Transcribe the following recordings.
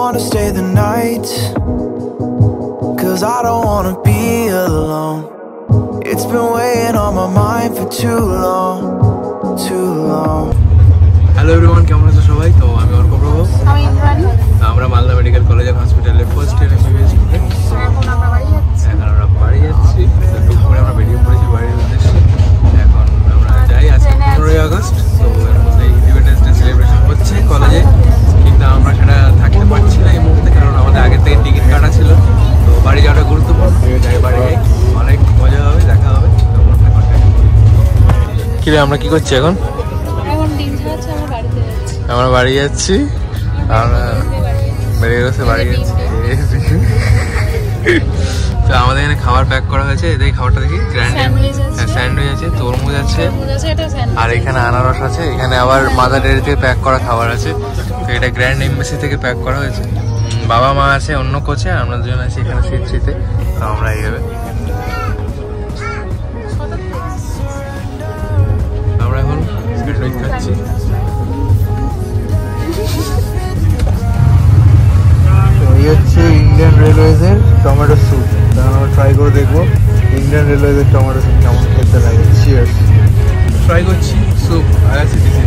wanna stay the night, 'cause I don't wanna be alone. It's been weighing on my mind for too long, too long. Hello everyone, কেমন আছো সবাই? তো আমি অর্কপ্রভ, আমরা Malda medical college and হসপিটালের first year MBBS student. এখন আমরা বাড়ি যাচ্ছি, একটু পরে আমরা বেরিয়ে পড়েছি বাড়ির উদ্দেশ্যে। এখন আমরা যাই, আজকে 15ই আগস্ট, তো এর মধ্যে ইন্ডিপেন্ডেন্স ডে সেলিব্রেশন হচ্ছে কলেজে, কিন্তু আমরা সেটা থাকতে পারছি না এই মুহূর্তে, কারণ আমাদের আগের থেকে টিকিট কাটা ছিল। তো বাড়ি যাওয়াটা গুরুত্বপূর্ণ, যাই বাড়ি যাই, অনেক মজা হবে, দেখা হবে। কিরে আমরা কি করছি এখন? আমরা বাড়ি যাচ্ছি, আমরা বেরিয়ে গেছে বাড়ি যাচ্ছি। তো আমাদের এখানে খাবার প্যাক করা হয়েছে, এদের খাবারটা দেখি, স্যান্ডউইচ আছে, তরমুজ আছে, আর এখানে আনারস আছে। এখানে আবার মাদার ডেয়ারি থেকে প্যাক করা খাবার আছে। তো এটা গ্র্যান্ড এমবাসি থেকে প্যাক করা হয়েছে। বাবা মা আছে অন্য কোচে, আমরা দুজন আছি এখানে সিট। তো আমরা এইভাবে আমরা এখন স্পিড রাইড খাচ্ছি। এই হচ্ছে ইন্ডিয়ান রেলওয়েজের টমেটো স্যুপ, আমরা ট্রাই করে দেখবো ইন্ডিয়ান রেলওয়েজের টমেটো স্যুপ কেমন খেতে লাগে। চিয়ার্স। ট্রাই করছি স্যুপ আইআরসিটিসি,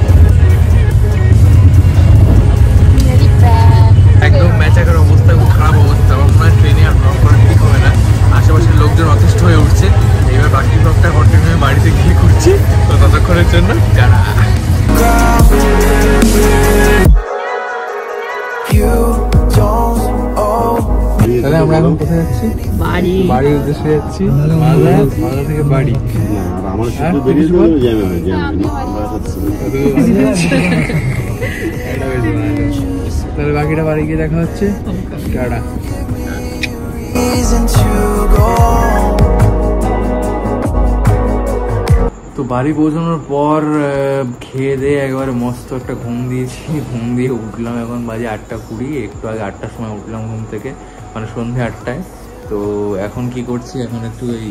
একদম ম্যাচাকের অবস্থা, খুব খারাপ অবস্থা। আমার মনে হয় ট্রেনে আর ব্লগ করা ঠিক হবে না, আশেপাশের লোকজন অতিষ্ঠ হয়ে উঠছে। এইবার বাকি ব্লগটা কন্টিনিউ বাড়িতে গিয়ে করছি, তো ততক্ষণের জন্য যারা তাহলে আমরা এখন কোথায় যাচ্ছি? বাড়ির উদ্দেশ্যে যাচ্ছি, মালদা থেকে বাড়ি। তাহলে বাকিটা বাড়ি গিয়ে দেখা হচ্ছে। টাটা। তো বাড়ি পৌঁছানোর পর খেয়ে দিয়ে একবারে মস্ত একটা ঘুম দিয়েছি, ঘুম দিয়ে উঠলাম। এখন বাজে 8:20, একটু আগে 8টার সময় উঠলাম ঘুম থেকে, মানে সন্ধ্যে 8টায়। তো এখন কি করছি, এখন একটু এই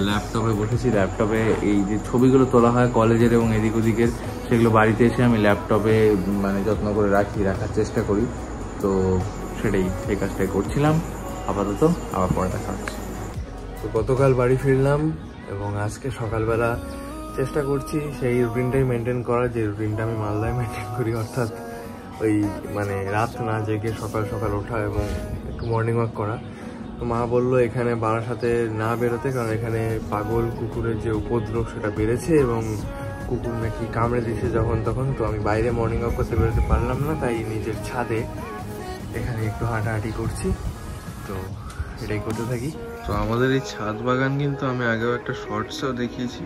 ল্যাপটপে বসেছি। ল্যাপটপে এই যে ছবিগুলো তোলা হয় কলেজের এবং এদিক ওদিকের, সেগুলো বাড়িতে এসে আমি ল্যাপটপে মানে যত্ন করে রাখার চেষ্টা করি। তো সেটাই, সেই কাজটাই করছিলাম আপাতত, আবার পরে দেখা হচ্ছে। তো গতকাল বাড়ি ফিরলাম এবং আজকে সকালবেলা চেষ্টা করছি সেই রুটিনটাই মেনটেন করার, যে রুটিনটা আমি মালদায় মেনটেন করি, অর্থাৎ ওই মানে রাত না জেগে সকাল সকাল ওঠা এবং একটু মর্নিং ওয়াক করা। তো মা বললো এখানে বারাসাতে না বেরোতে, কারণ এখানে পাগল কুকুরের যে উপদ্রব সেটা বেড়েছে এবং কুকুর নাকি কামড়ে দিয়েছে যখন তখন। তো আমি বাইরে মর্নিং ওয়াক করতে বেরোতে পারলাম না, তাই নিজের ছাদে এখানে একটু হাঁটাহাঁটি করছি। তো এটাই করতে থাকি। তো আমাদের এই ছাদ বাগান কিন্তু আমি আগেও একটা শর্টসেও দেখিয়েছি,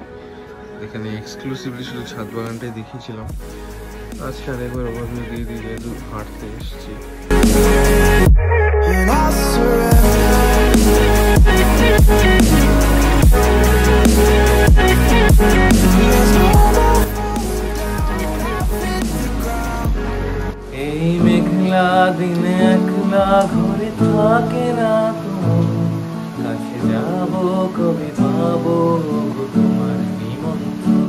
এখানে এক্সক্লুসিভলি শুধু ছাদ বাগানটাই দেখিয়েছিলাম। আজকে আর একবার ওভারভিউ দিয়ে দিয়ে যেহেতু হাঁটতে এসেছি। এই মেঘলা দিনে একলা ঘরে থাকে না তোমার কাছে যাবো কবে পাবো তোমার নিমন্ত্রণ।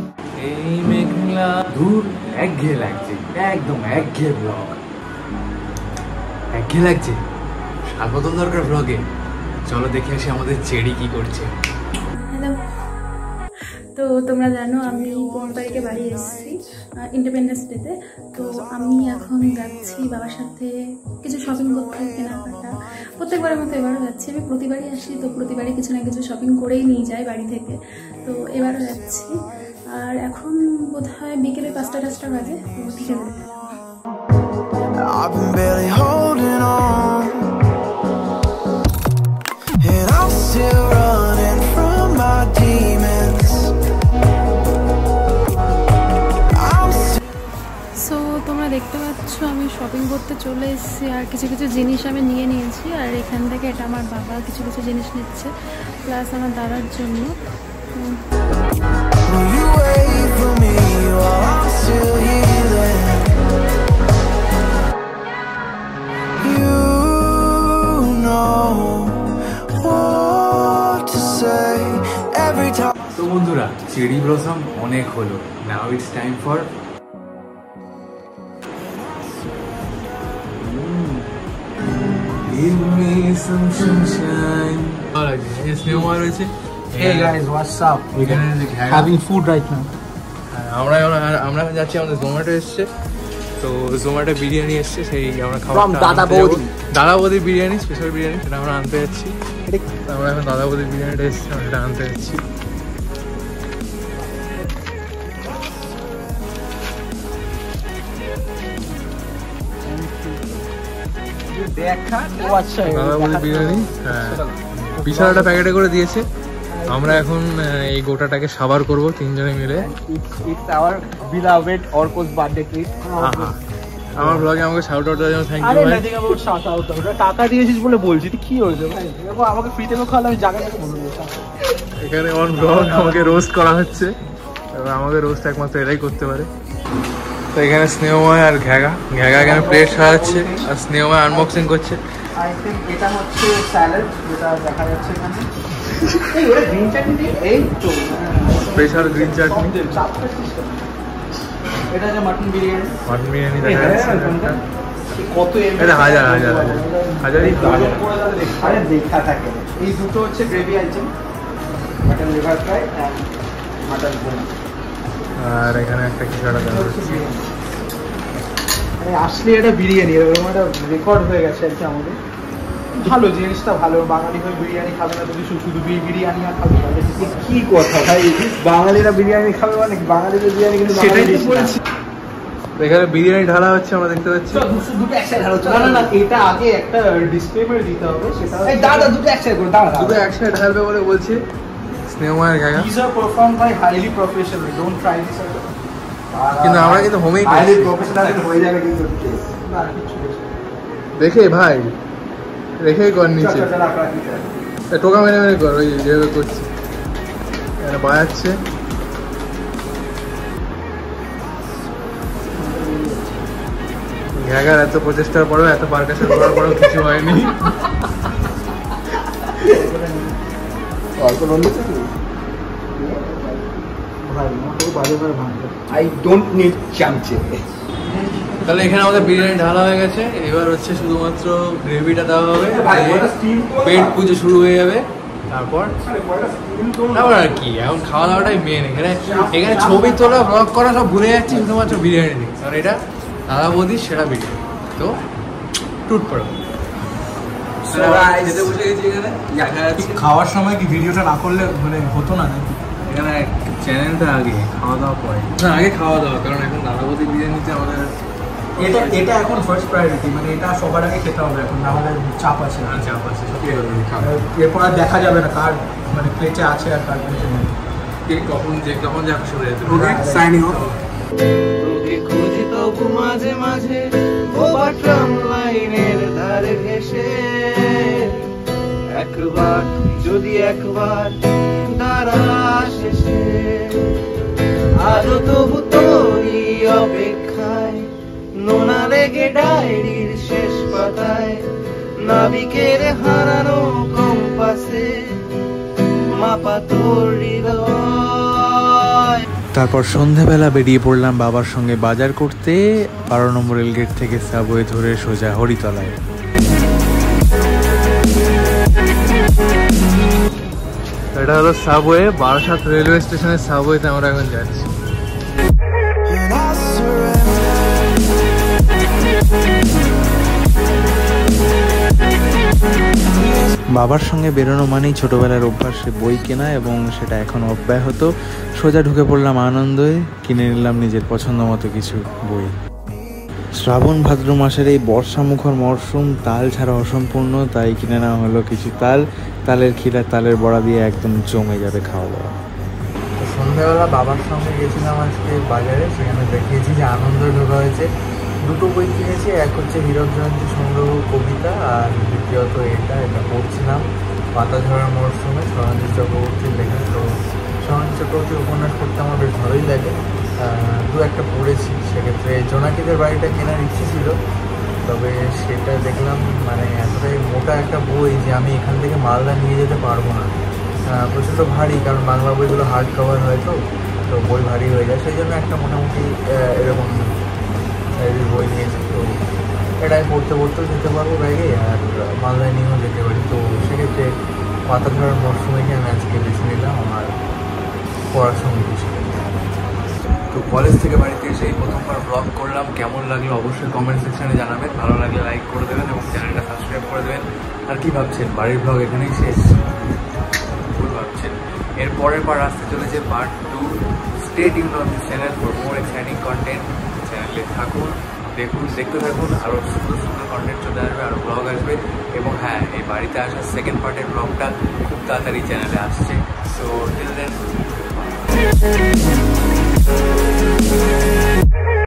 এই মেঘলা দূর একঘেয়ে লাগছে, একদম একঘেয়ে ব্লগ, একঘেয়ে লাগছে। স্বাগতম দরকার ব্লগে। চলো দেখে আসি আমাদের চেরি কি করছে। হ্যালো, তো তোমরা জানো আমি 15 তারিখে বাড়ি এসেছি ইন্ডিপেন্ডেন্স ডেতে। তো আমি এখন যাচ্ছি বাবার সাথে কিছু শপিং করতে, কেনাকাটা। প্রত্যেকবারের মতো এবারও যাচ্ছি, আমি প্রতিবারই আসি, তো প্রতিবারই কিছু না কিছু শপিং করেই নিয়ে যাই বাড়ি থেকে। তো এবারও যাচ্ছি, আর এখন বোধহয় বিকেলে 5টা বাজে। তো ঠিক আছে, তোমরা দেখতে পাচ্ছ আমি শপিং করতে চলে এসেছি, আর কিছু কিছু জিনিস আমি নিয়ে নিয়েছি। আর এখান থেকে এটা আমার বাবা কিছু কিছু জিনিস নিচ্ছে, প্লাস আমার দাদার জন্য। তো বন্ধুরা, চেরি ব্লসম অনেক হলো, now it's time for Give me some sunshine. ভালো লাগছে। এই স্নেহময় রয়েছে। Hey guys, what's up? এখানে Having food right now. আমরা যাচ্ছি, আমাদের জোম্যাটো এসছে, তো জোম্যাটো বিরিয়ানি এসছে, সেই আমরা খাবার From দাদা বৌদি। দাদা বৌদির বিরিয়ানি, স্পেশাল বিরিয়ানি, সেটা আমরা আনতে যাচ্ছি। আমরা এখন দাদা বৌদির বিরিয়ানিটা এসছে, আমরা সেটা আনতে যাচ্ছি। দাদা বৌদির বিরিয়ানি, হ্যাঁ, বিশাল একটা প্যাকেটে করে দিয়েছে। আমরা এখন এই গোটাটাকে সাবার করব তিনজনে মিলে। It's our beloved Orko's birthday treat. আমার ব্লগে আমাকে শাউট আউট দেওয়ার জন্য থ্যাংক ইউ আরে ভাই। nothing about shout out. ওটা টাকা দিয়েছিস বলে বলছি, তুই কি হয়েছে ভাই? দেখো আমাকে ফ্রি থেকে খাওয়ালে আমি জায়গা থেকে বলবো। এখানে অন ব্লগ আমাকে রোস্ট করা হচ্ছে, এবার আমাকে রোস্ট একমাত্র এরাই করতে পারে। তো এখানে স্নেহময় আর ঘ্যাগা এখানে প্লেট সাজাচ্ছে আর স্নেহময় আনবক্সিং করছে। I think এটা হচ্ছে স্যালাড, যেটা দেখা যাচ্ছে এখানে। এই ওটা গ্রিন চাটনি, এই তো স্পেশাল গ্রিন চাটনি। এটা যে মাটন বিরিয়ানি, দেখা যাচ্ছে একটা। কত এটা হাজারই আরে দেখা থাকে। এই দুটো হচ্ছে gravy item, mutton liver fry আর মাটন বোনা। আর এখানে একটা কিছু একটা দেখা যাচ্ছে। আসলে এটা বিরিয়ানি, এরকম একটা রেকর্ড হয়ে গেছে আর কি আমাদের। ভালো জিনিসটা ভালো, বাঙালি হয়ে বিরিয়ানি খাবে না, যদি শুধু বিরিয়ানি আর খাবে না, কি কথা ভাই? বাঙালিরা বিরিয়ানি খাবে মানে বাঙালিদের বিরিয়ানি কিন্তু সেটাই তো বলছি। এখানে বিরিয়ানি ঢালা হচ্ছে, আমরা দেখতে পাচ্ছি। দুটো একসাথে ঢালো, না এটা আগে একটা ডিসক্লেমার দিতে হবে, সেটা দাদা দুটো একসাথে করে দাঁড়া, দুটো একসাথে ঢালবে বলে বলছে স্নেহময় আর ঘ্যাগা। These are performed by highly professional, don't try this at all. কিন্তু আমরা কিন্তু হোমেই highly professional হয়ে যাবে কিন্তু না কিছু দেখে ভাই, রেখেই কর নিচে, টোকা মেরে মেরে কর, ওই যেভাবে করছি এখানে বাজাচ্ছে। ঘ্যাগার এত প্রচেষ্টার পরেও, এত পারকাশন করার পরেও কিছু হয়নি। I don't need চামচে। তাহলে এখানে আমাদের বিরিয়ানি ঢালা হয়ে গেছে, এবার হচ্ছে শুধুমাত্র গ্রেভিটা দেওয়া হবে, পেট পুজো শুরু হয়ে যাবে। তারপর আর কি, এখন খাওয়া দাওয়াটাই মেন। এখানে ছবি তোলা, ব্লগ করা সব ভুলে যাচ্ছি, শুধুমাত্র বিরিয়ানি নিয়ে, কারণ এটা দাদা বৌদির সেরা বিরিয়ানি। তো টুট পড়ো, খেতে বসে গেছি। এখানে খাওয়ার সময় কি ভিডিওটা না করলে মানে হতো না নাকি? এখানে চ্যানেলটা আগে, খাওয়া দাওয়া পরে, না আগে খাওয়া দাওয়া, কারণ এখন দাদা বৌদি বিরিয়ানিতে আমাদের এটা এখন ফার্স্ট প্রায়োরিটি, মানে এটা সবার আগে খেতে হবে এখন, না হলে চাপ আছে। চাপ আছে, এরপর আর দেখা যাবে না কার মানে প্লেটে আছে আর কার প্লেটে নেই। কখন যা খুশি হয়ে যেতে। ওকে, সাইনিং অফ। তোকে খুঁজি তবু মাঝে মাঝে ওভার ট্রাম লাইনের ধারে ঘেসে, একবার যদি একবার দাঁড়াস এসে, আজও তবু তোরই অপেক্ষায়, নোনা লেগে ডায়েরির শেষ পাতায়, নাবিকের হারানো কম্পাসে মাপা তোর হৃদয়। তারপর সন্ধেবেলা বেরিয়ে পড়লাম বাবার সঙ্গে বাজার করতে, 12 নম্বর রেলগেট থেকে সাবওয়ে ধরে সোজা হরিতলায়। এটা হলো সাবওয়ে, বারাসাত রেলওয়ে স্টেশনের সাবওয়েতে আমরা এখন যাচ্ছি। বাবার সঙ্গে বেরোনো মানেই ছোটোবেলার অভ্যাসে বই কেনা, এবং সেটা এখন অব্যাহত। সোজা ঢুকে পড়লাম আনন্দে, কিনে নিলাম নিজের পছন্দ মতো কিছু বই। শ্রাবণ ভাদ্র মাসের এই বর্ষামুখর মরশুম তাল ছাড়া অসম্পূর্ণ, তাই কিনে নেওয়া হলো কিছু তালের ক্ষীরা, তালের বড়া দিয়ে একদম জমে যাবে খাওয়া দাওয়া। সন্ধ্যাবেলা বাবার সঙ্গে গেছিলাম আজকে বাজারে, সেখানে দেখিয়েছি যে আনন্দ ঢোকা হয়েছে। দুটো বই কিনেছি, এক হচ্ছে হীরক জয়ন্তী সংগ্রহ কবিতা, আর দ্বিতীয়ত এটা পড়ছিলাম পাতা ঝরার মরশুমে, সরঞ্জিৎ চক্রবর্তীর লেখা। তো সরঞ্জিৎ চক্রবর্তীর উপন্যাস পড়তে আমার বেশ ভালোই লাগে, দু একটা পড়েছি। সেক্ষেত্রে জোনাকিদের বাড়িটা কেনার ইচ্ছে ছিল, তবে সেটা দেখলাম মানে এতটাই মোটা একটা বই যে আমি এখান থেকে মালদা নিয়ে যেতে পারবো না, প্রচণ্ড ভারী, কারণ বাংলা বইগুলো হার্ড কভার হয়, তো বই ভারী হয়ে যায়। সেই জন্য একটা মোটামুটি এরকম সাইজের বই নিয়েছি। তো সেটাই পড়তে পড়তেও যেতে পারবো ব্যাগে, আর মালদায় নিয়েও যেতে পারি। তো সেক্ষেত্রে পাতা ধরার মরশুমেকে আমি আজকে বেছে নিলাম আমার পড়ার সঙ্গে হিসেবে। তো কলেজ থেকে বাড়িতে এসে এই প্রথমবার ব্লগ করলাম, কেমন লাগলো অবশ্যই কমেন্ট সেকশনে জানাবেন। ভালো লাগলে লাইক করে দেবেন এবং চ্যানেলটা সাবস্ক্রাইব করে দেবেন। আর কি ভাবছেন, বাড়ির ব্লগ এখানেই শেষ? ভুল ভাবছেন, এর পরের বার আসতে চলেছে part 2। Stay tuned on this channel for more exciting content. চ্যানেলে থাকুন, দেখুন, দেখতে থাকুন, আরও সুন্দর সুন্দর কন্টেন্ট চলে আসবে, আরও ব্লগ আসবে। এবং হ্যাঁ, এই বাড়িতে আসার সেকেন্ড পার্টের ব্লগটা খুব তাড়াতাড়ি চ্যানেলে আসছে। So till then